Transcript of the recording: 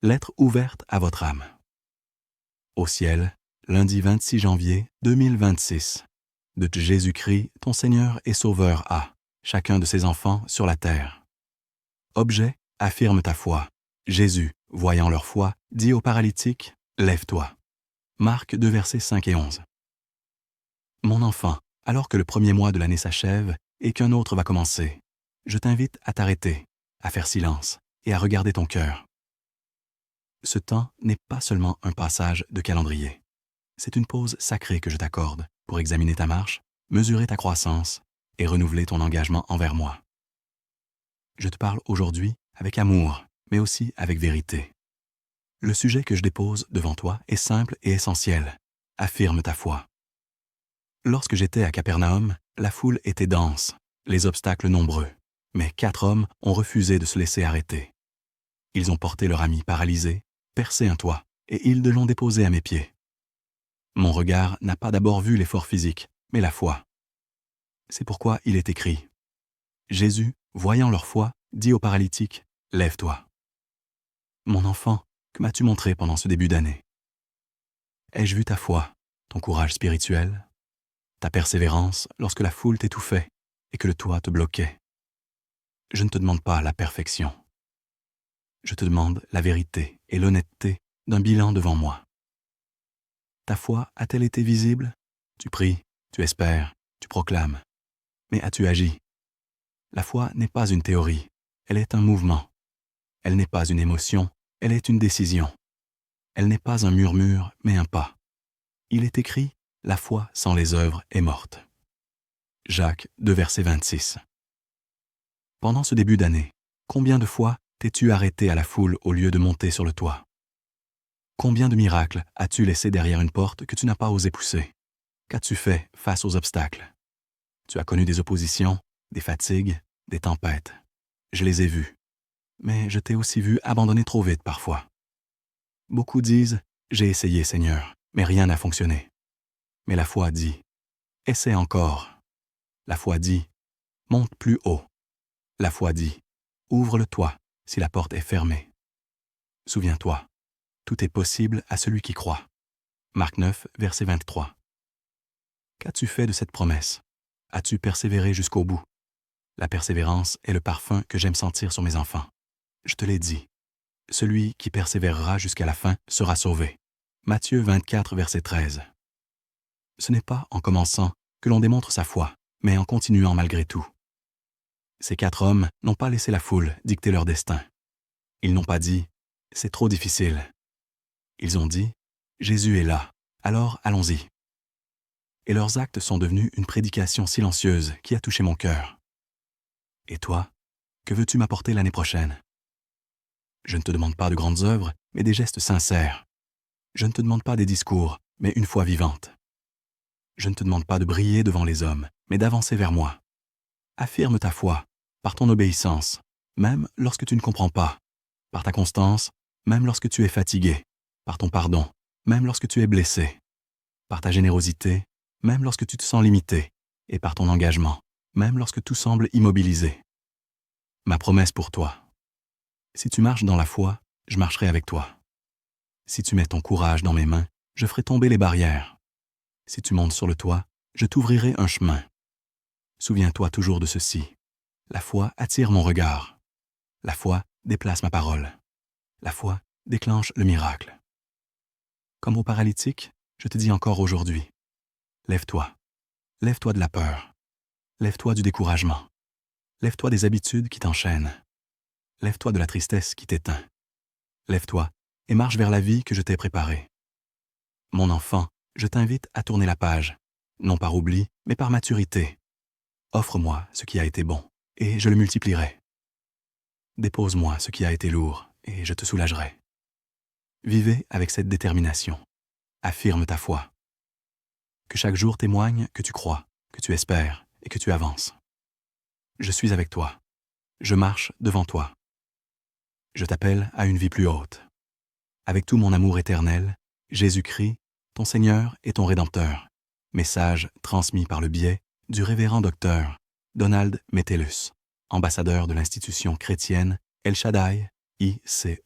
Lettre ouverte à votre âme. Au ciel, lundi 26 janvier 2026. De Jésus-Christ, ton Seigneur et Sauveur à chacun de ses enfants sur la terre. Objet, affirme ta foi. Jésus, voyant leur foi, dit au paralytique, « Lève-toi ». Marc 2, versets 5 et 11. Mon enfant, alors que le premier mois de l'année s'achève et qu'un autre va commencer, je t'invite à t'arrêter, à faire silence et à regarder ton cœur. Ce temps n'est pas seulement un passage de calendrier. C'est une pause sacrée que je t'accorde pour examiner ta marche, mesurer ta croissance et renouveler ton engagement envers moi. Je te parle aujourd'hui avec amour, mais aussi avec vérité. Le sujet que je dépose devant toi est simple et essentiel. Affirme ta foi. Lorsque j'étais à Capernaum, la foule était dense, les obstacles nombreux, mais 4 hommes ont refusé de se laisser arrêter. Ils ont porté leur ami paralysé, percé un toit, et ils l'ont déposé à mes pieds. Mon regard n'a pas d'abord vu l'effort physique, mais la foi. C'est pourquoi il est écrit « Jésus, voyant leur foi, dit au paralytique, « Lève-toi ». Mon enfant, que m'as-tu montré pendant ce début d'année? Ai-je vu ta foi, ton courage spirituel, ta persévérance lorsque la foule t'étouffait et que le toit te bloquait? Je ne te demande pas la perfection. Je te demande la vérité et l'honnêteté d'un bilan devant moi. Ta foi a-t-elle été visible? Tu pries, tu espères, tu proclames. Mais as-tu agi? La foi n'est pas une théorie, elle est un mouvement. Elle n'est pas une émotion, elle est une décision. Elle n'est pas un murmure, mais un pas. Il est écrit, la foi sans les œuvres est morte. Jacques 2, verset 26. Pendant ce début d'année, combien de fois t'es-tu arrêté à la foule au lieu de monter sur le toit? Combien de miracles as-tu laissé derrière une porte que tu n'as pas osé pousser? Qu'as-tu fait face aux obstacles? Tu as connu des oppositions, des fatigues, des tempêtes. Je les ai vues. Mais je t'ai aussi vu abandonner trop vite parfois. Beaucoup disent « J'ai essayé, Seigneur, mais rien n'a fonctionné ». Mais la foi dit « Essaie encore ». La foi dit « Monte plus haut ». La foi dit « Ouvre le toit si la porte est fermée ». Souviens-toi, tout est possible à celui qui croit. Marc 9, verset 23. Qu'as-tu fait de cette promesse? As-tu persévéré jusqu'au bout? La persévérance est le parfum que j'aime sentir sur mes enfants. Je te l'ai dit. Celui qui persévérera jusqu'à la fin sera sauvé. Matthieu 24, verset 13. Ce n'est pas en commençant que l'on démontre sa foi, mais en continuant malgré tout. Ces 4 hommes n'ont pas laissé la foule dicter leur destin. Ils n'ont pas dit « c'est trop difficile ». Ils ont dit « Jésus est là, alors allons-y ». Et leurs actes sont devenus une prédication silencieuse qui a touché mon cœur. Et toi, que veux-tu m'apporter l'année prochaine? Je ne te demande pas de grandes œuvres, mais des gestes sincères. Je ne te demande pas des discours, mais une foi vivante. Je ne te demande pas de briller devant les hommes, mais d'avancer vers moi. Affirme ta foi, par ton obéissance, même lorsque tu ne comprends pas, par ta constance, même lorsque tu es fatigué, par ton pardon, même lorsque tu es blessé, par ta générosité, même lorsque tu te sens limité, et par ton engagement, même lorsque tout semble immobilisé. Ma promesse pour toi. Si tu marches dans la foi, je marcherai avec toi. Si tu mets ton courage dans mes mains, je ferai tomber les barrières. Si tu montes sur le toit, je t'ouvrirai un chemin. Souviens-toi toujours de ceci. La foi attire mon regard. La foi déplace ma parole. La foi déclenche le miracle. Comme au paralytique, je te dis encore aujourd'hui, lève-toi. Lève-toi de la peur. Lève-toi du découragement. Lève-toi des habitudes qui t'enchaînent. Lève-toi de la tristesse qui t'éteint. Lève-toi et marche vers la vie que je t'ai préparée. Mon enfant, je t'invite à tourner la page, non par oubli, mais par maturité. Offre-moi ce qui a été bon, et je le multiplierai. Dépose-moi ce qui a été lourd, et je te soulagerai. Vivez avec cette détermination. Affirme ta foi. Que chaque jour témoigne que tu crois, que tu espères et que tu avances. Je suis avec toi. Je marche devant toi. Je t'appelle à une vie plus haute. Avec tout mon amour éternel, Jésus-Christ, ton Seigneur et ton Rédempteur. Message transmis par le biais du révérend docteur Donald Metellus, ambassadeur de l'institution chrétienne El Shaddai, ICE.